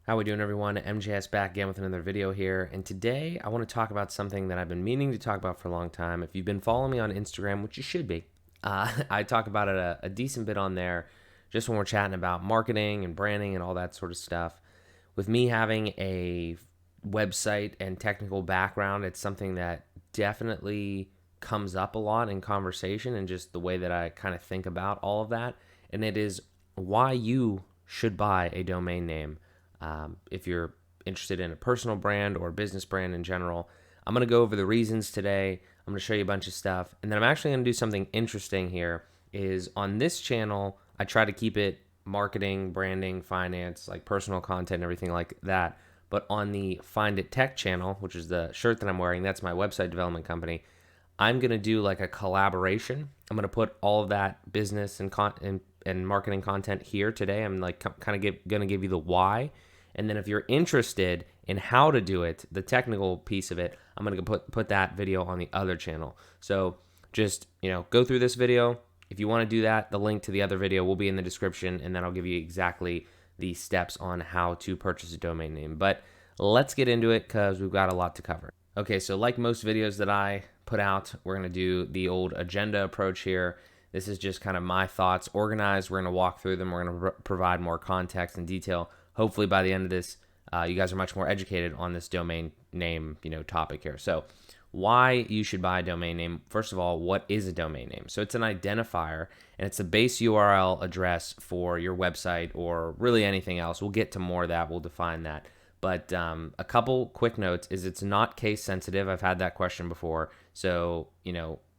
How we doing, everyone? MJS back again with another video here, and today I want to talk about something that I've been meaning to talk about for a long time. If you've been following me on Instagram, which you should be, I talk about it a decent bit on there, just when we're chatting about marketing and branding and all that sort of stuff. With me having a website and technical background, it's something that definitely comes up a lot in conversation and just the way that I kind of think about all of that, and it is why you should buy a domain name. If you're interested in a personal brand or a business brand in general, I'm going to go over the reasons today. I'm going to show you a bunch of stuff. And then I'm actually going to do something interesting here is on this channel, I try to keep it marketing, branding, finance, like personal content, everything like that. But on the FindIT Tech channel, which is the shirt that I'm wearing, that's my website development company, I'm going to do like a collaboration. I'm going to put all of that business and marketing content here today. I'm like kind of going to give you the why. And then if you're interested in how to do it, the technical piece of it, I'm going to put that video on the other channel. So just, go through this video. If you want to do that, the link to the other video will be in the description, and then I'll give you exactly the steps on how to purchase a domain name. But let's get into it because we've got a lot to cover. Okay, so like most videos that I put out, we're going to do the old agenda approach here. This is just kind of my thoughts organized. We're going to walk through them. We're going to provide more context and detail. Hopefully by the end of this, you guys are much more educated on this domain name, topic here. So why you should buy a domain name. First of all, what is a domain name? So it's an identifier, and it's a base URL address for your website or really anything else. We'll get to more of that. We'll define that. But a couple quick notes is it's not case sensitive. I've had that question before. So,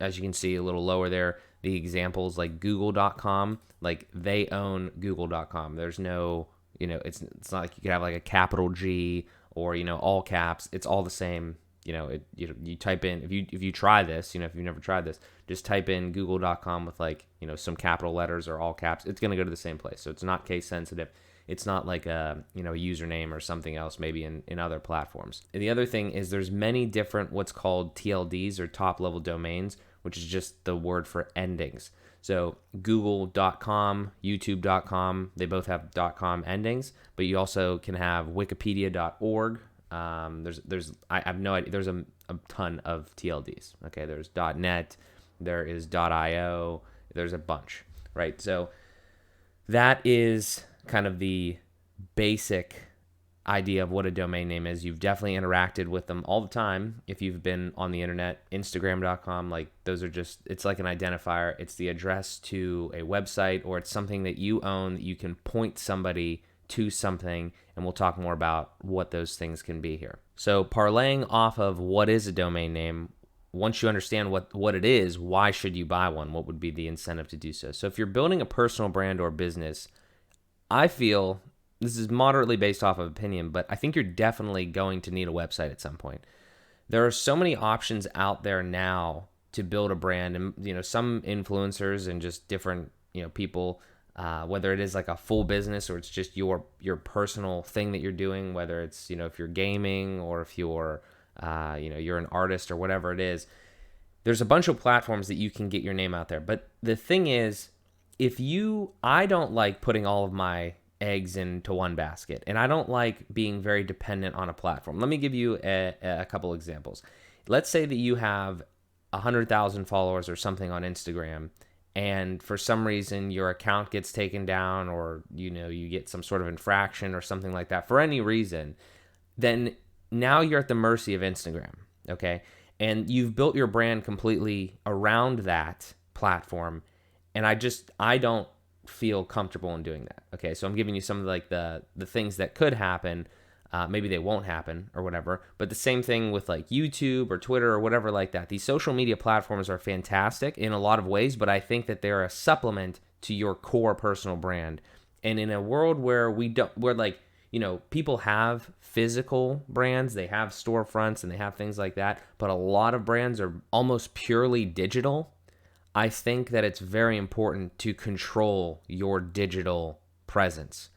as you can see a little lower there, the examples like google.com, like they own google.com. There's no, it's not like you could have like a capital G or, all caps. It's all the same. You type in, if you try this, if you've never tried this, just type in google.com with like, some capital letters or all caps. It's going to go to the same place. So it's not case sensitive. It's not like a username or something else maybe in other platforms. And the other thing is there's many different what's called TLDs or top level domains, which is just the word for endings. So google.com, youtube.com, they both have .com endings, but you also can have wikipedia.org. I have no idea. There's a ton of TLDs. Okay, there's .net, there is .io, there's a bunch, right? So that is kind of the basic idea of what a domain name is. You've definitely interacted with them all the time. If you've been on the internet, Instagram.com, like those are just, it's like an identifier. It's the address to a website, or it's something that you own that you can point somebody to something, and we'll talk more about what those things can be here. So parlaying off of what is a domain name, once you understand what it is, why should you buy one? What would be the incentive to do so? So if you're building a personal brand or business, I feel, this is moderately based off of opinion, but I think you're definitely going to need a website at some point. There are so many options out there now to build a brand, and some influencers and just different people, whether it is like a full business or it's just your personal thing that you're doing, whether it's if you're gaming or if you're you're an artist or whatever it is. There's a bunch of platforms that you can get your name out there. But the thing is, I don't like putting all of my eggs into one basket, and I don't like being very dependent on a platform. Let me give you a couple examples. Let's say that you have 100,000 followers or something on Instagram, and for some reason your account gets taken down, or you get some sort of infraction or something like that for any reason, then now you're at the mercy of Instagram, okay? And you've built your brand completely around that platform, and I don't feel comfortable in doing that. Okay, so I'm giving you some of like the things that could happen. Maybe they won't happen or whatever. But the same thing with like YouTube or Twitter or whatever like that. These social media platforms are fantastic in a lot of ways, but I think that they're a supplement to your core personal brand. And in a world where people have physical brands, they have storefronts and they have things like that, but a lot of brands are almost purely digital. I think that it's very important to control your digital presence.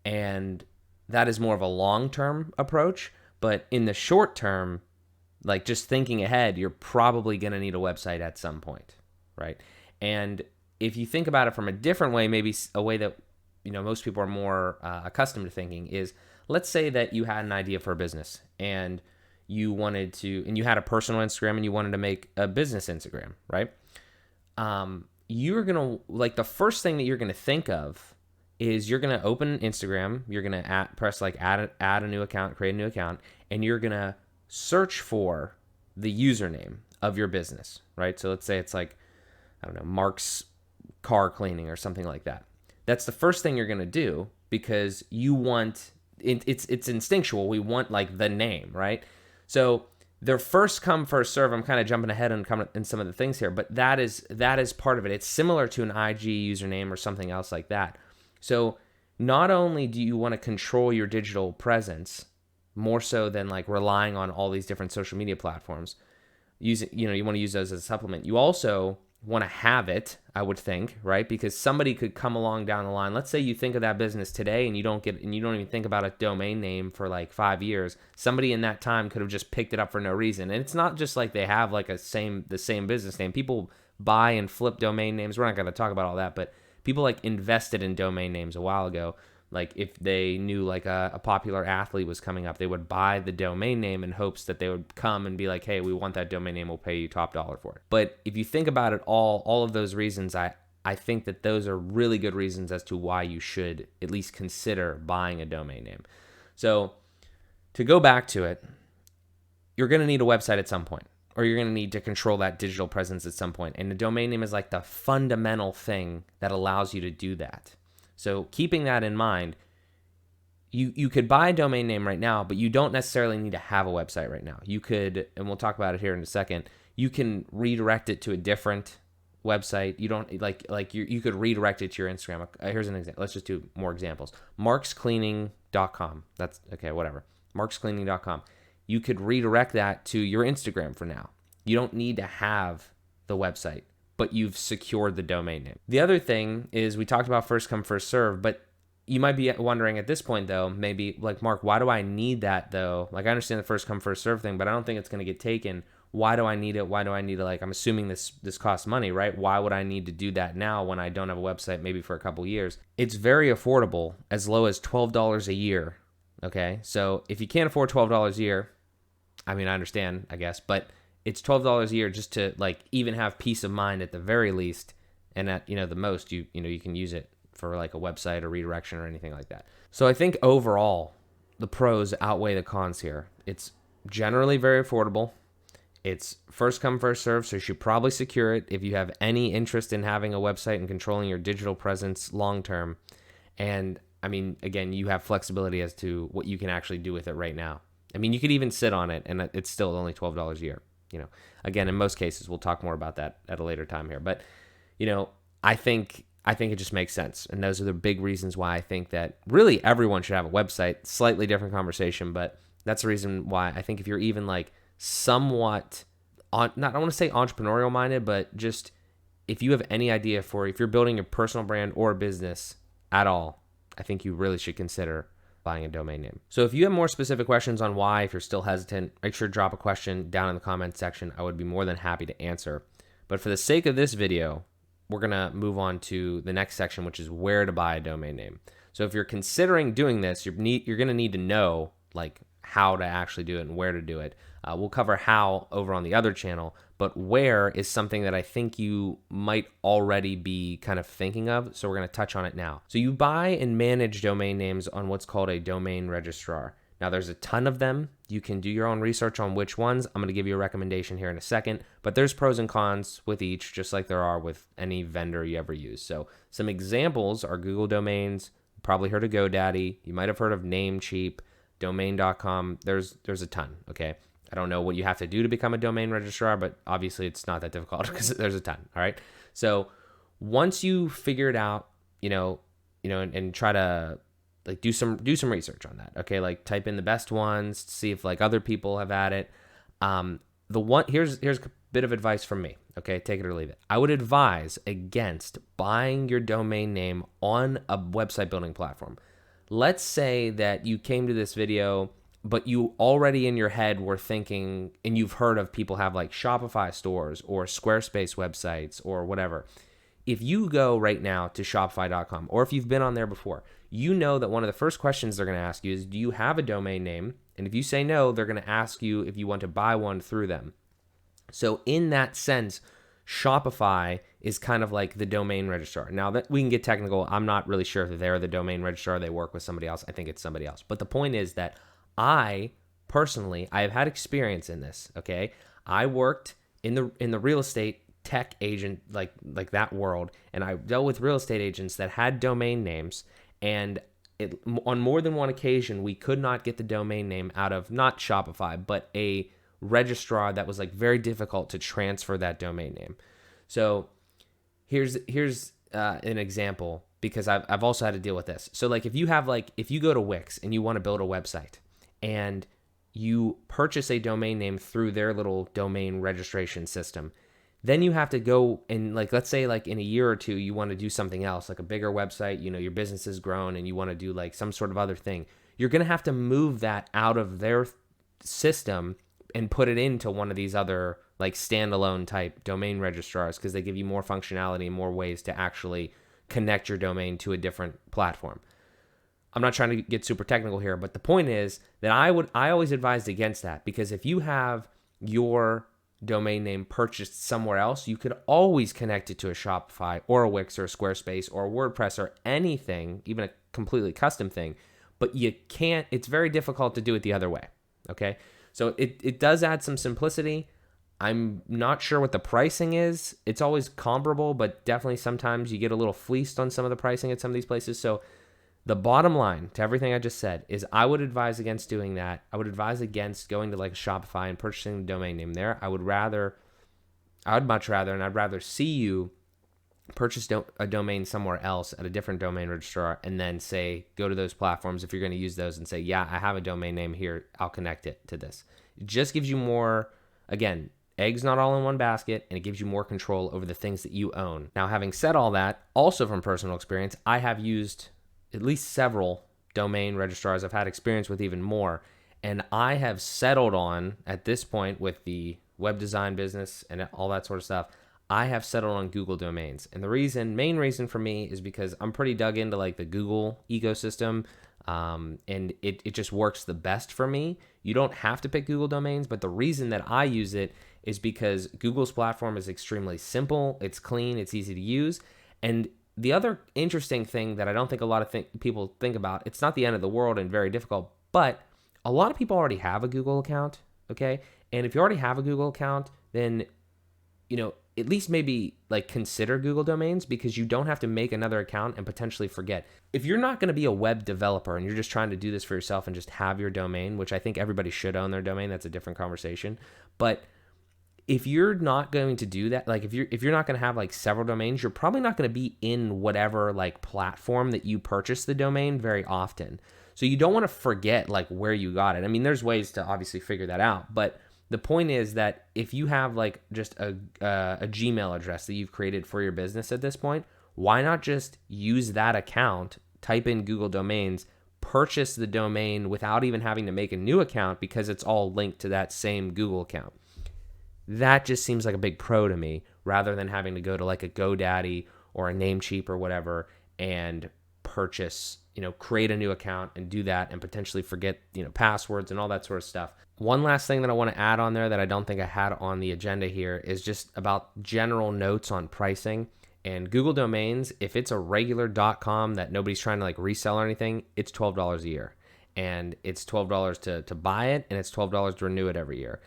And that is more of a long-term approach. But in the short term, like just thinking ahead, you're probably going to need a website at some point, right? And if you think about it from a different way, maybe a way that most people are more accustomed to thinking is, let's say that you had an idea for a business and you had a personal Instagram and you wanted to make a business Instagram, right? You're going to, like, the first thing that you're going to think of is you're going to open Instagram, you're going to add a new account, create a new account, and you're going to search for the username of your business, right? So let's say it's like, I don't know, Mark's car cleaning or something like that. That's the first thing you're going to do because you want, it's instinctual. We want like the name, right? So they're first come, first serve. I'm kind of jumping ahead and coming in some of the things here, but that is part of it. It's similar to an IG username or something else like that. So not only do you want to control your digital presence more so than like relying on all these different social media platforms, you want to use those as a supplement. You also want to have it, I would think, right? Because somebody could come along down the line. Let's say you think of that business today and you don't even think about a domain name for like 5 years. Somebody in that time could have just picked it up for no reason. And it's not just like they have like the same business name. People buy and flip domain names. We're not going to talk about all that, but people like invested in domain names a while ago. Like if they knew like a popular athlete was coming up, they would buy the domain name in hopes that they would come and be like, hey, we want that domain name, we'll pay you top dollar for it. But if you think about it, all of those reasons, I think that those are really good reasons as to why you should at least consider buying a domain name. So to go back to it, you're going to need a website at some point, or you're going to need to control that digital presence at some point. And the domain name is like the fundamental thing that allows you to do that. So keeping that in mind, you could buy a domain name right now, but you don't necessarily need to have a website right now. You could, and we'll talk about it here in a second, you can redirect it to a different website. You don't you could redirect it to your Instagram. Here's an example. Let's just do more examples. markscleaning.com. That's okay, whatever. markscleaning.com. You could redirect that to your Instagram for now. You don't need to have the website, but you've secured the domain name. The other thing is we talked about first come, first serve, but you might be wondering at this point though, maybe like, Mark, why do I need that though? Like I understand the first come, first serve thing, but I don't think it's going to get taken. Why do I need it? Why do I need to, like, I'm assuming this costs money, right? Why would I need to do that now when I don't have a website maybe for a couple years? It's very affordable, as low as $12 a year. Okay. So if you can't afford $12 a year, I mean, I understand, I guess, but it's $12 a year just to like even have peace of mind at the very least, and at the most you can use it for like a website or redirection or anything like that. So I think overall the pros outweigh the cons here. It's generally very affordable. It's first come, first serve, so you should probably secure it if you have any interest in having a website and controlling your digital presence long term. And I mean, again, you have flexibility as to what you can actually do with it right now. I mean, you could even sit on it and it's still only $12 a year. Again, in most cases, we'll talk more about that at a later time here. But, I think it just makes sense. And those are the big reasons why I think that really everyone should have a website. Slightly different conversation, but that's the reason why I think if you're even like somewhat, I don't want to say entrepreneurial minded, but just if you have any idea if you're building a personal brand or a business at all, I think you really should consider buying a domain name. So if you have more specific questions on why, if you're still hesitant, make sure to drop a question down in the comments section. I would be more than happy to answer. But for the sake of this video, we're going to move on to the next section, which is where to buy a domain name. So if you're considering doing this, you're going to need to know like how to actually do it and where to do it. We'll cover how over on the other channel, but where is something that I think you might already be kind of thinking of. So we're going to touch on it now. So you buy and manage domain names on what's called a domain registrar. Now there's a ton of them. You can do your own research on which ones. I'm going to give you a recommendation here in a second, but there's pros and cons with each, just like there are with any vendor you ever use. So some examples are Google domains. You probably heard of GoDaddy. You might have heard of Namecheap, domain.com. There's a ton. Okay. I don't know what you have to do to become a domain registrar, but obviously it's not that difficult because there's a ton. All right. So once you figure it out, and try to like do some research on that. Okay. Like type in the best ones, see if like other people have at it. Here's a bit of advice from me. Okay. Take it or leave it. I would advise against buying your domain name on a website building platform. Let's say that you came to this video, but you already in your head were thinking, and you've heard of people have like Shopify stores or Squarespace websites or whatever. if you go right now to Shopify.com, or if you've been on there before, you know that one of the first questions they're going to ask you is, do you have a domain name? And if you say no, they're going to ask you if you want to buy one through them. So in that sense, Shopify is kind of like the domain registrar. Now that we can get technical, I'm not really sure if they're the domain registrar. They work with somebody else. I think it's somebody else. But the point is that I personally, I have had experience in this. Okay, I worked in the real estate tech agent like that world, and I dealt with real estate agents that had domain names, and on more than one occasion we could not get the domain name out of not Shopify but a registrar that was like very difficult to transfer that domain name. So here's an example, because I've also had to deal with this. So like if you go to Wix and you want to build a website and you purchase a domain name through their little domain registration system, then you have to go and like, let's say like in a year or two, you want to do something else, like a bigger website, your business has grown and you want to do like some sort of other thing. You're going to have to move that out of their system and put it into one of these other like standalone type domain registrars, because they give you more functionality and more ways to actually connect your domain to a different platform. I'm not trying to get super technical here, but the point is that I always advised against that, because if you have your domain name purchased somewhere else, you could always connect it to a Shopify or a Wix or a Squarespace or a WordPress or anything, even a completely custom thing, but you can't, it's very difficult to do it the other way, okay? So it does add some simplicity. I'm not sure what the pricing is. It's always comparable, but definitely sometimes you get a little fleeced on some of the pricing at some of these places. So the bottom line to everything I just said is I would advise against doing that. I would advise against going to like a Shopify and purchasing the domain name there. I would much rather, and I'd rather see you purchase a domain somewhere else at a different domain registrar, and then say, go to those platforms if you're going to use those and say, yeah, I have a domain name here, I'll connect it to this. It just gives you more, again, eggs not all in one basket, and it gives you more control over the things that you own. Now, having said all that, also from personal experience, I have used at least several domain registrars. I've had experience with even more, and I have settled on, at this point with the web design business and all that sort of stuff, I have settled on Google domains. And the main reason for me is because I'm pretty dug into like the Google ecosystem, and it just works the best for me. You don't have to pick Google domains, but the reason that I use it is because Google's platform is extremely simple, it's clean, it's easy to use. And the other interesting thing that I don't think a lot of people think about, it's not the end of the world and very difficult, but a lot of people already have a Google account, okay? And if you already have a Google account, then, at least maybe like consider Google domains, because you don't have to make another account and potentially forget. If you're not going to be a web developer and you're just trying to do this for yourself and just have your domain, which I think everybody should own their domain, that's a different conversation. But if you're not going to do that, like if you're not going to have like several domains, you're probably not going to be in whatever like platform that you purchase the domain very often. So you don't want to forget like where you got it. I mean, there's ways to obviously figure that out, but the point is that if you have like just a Gmail address that you've created for your business at this point, why not just use that account, type in Google domains, purchase the domain without even having to make a new account, because it's all linked to that same Google account. That just seems like a big pro to me, rather than having to go to like a GoDaddy or a Namecheap or whatever and purchase, create a new account and do that and potentially forget, passwords and all that sort of stuff. One last thing that I want to add on there that I don't think I had on the agenda here is just about general notes on pricing. And Google domains, if it's a regular .com that nobody's trying to like resell or anything, it's $12 a year. And it's $12 to buy it, and it's $12 to renew it every year.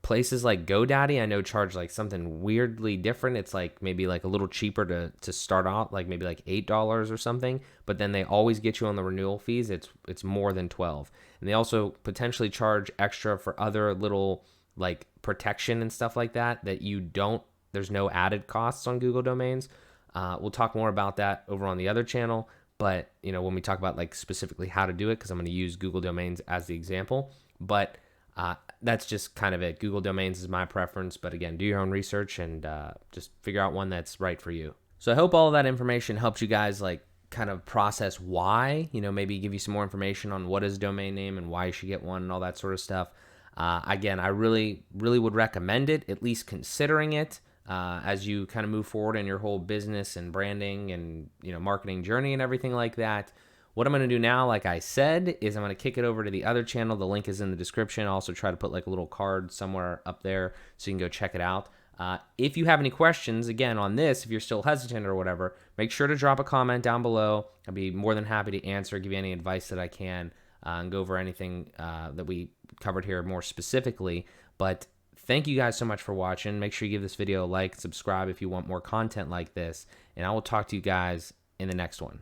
Places like GoDaddy, I know, charge like something weirdly different. It's like maybe like a little cheaper to start out, like maybe like $8 or something. But then they always get you on the renewal fees. It's more than 12. And they also potentially charge extra for other little like protection and stuff like that there's no added costs on Google domains. We'll talk more about that over on the other channel. But, when we talk about like specifically how to do it, because I'm going to use Google domains as the example. But that's just kind of it. Google domains is my preference, but again, do your own research and just figure out one that's right for you. So I hope all of that information helped you guys like kind of process why, maybe give you some more information on what is a domain name and why you should get one and all that sort of stuff. Again, I really, really would recommend it, at least considering it. as you kind of move forward in your whole business and branding and marketing journey and everything like that. What I'm going to do now, like I said, is I'm going to kick it over to the other channel. The link is in the description. I'll also try to put like a little card somewhere up there so you can go check it out. If you have any questions, again, on this, if you're still hesitant or whatever, make sure to drop a comment down below. I'd be more than happy to answer, give you any advice that I can, and go over anything that we covered here more specifically. But thank you guys so much for watching. Make sure you give this video a like, subscribe if you want more content like this, and I will talk to you guys in the next one.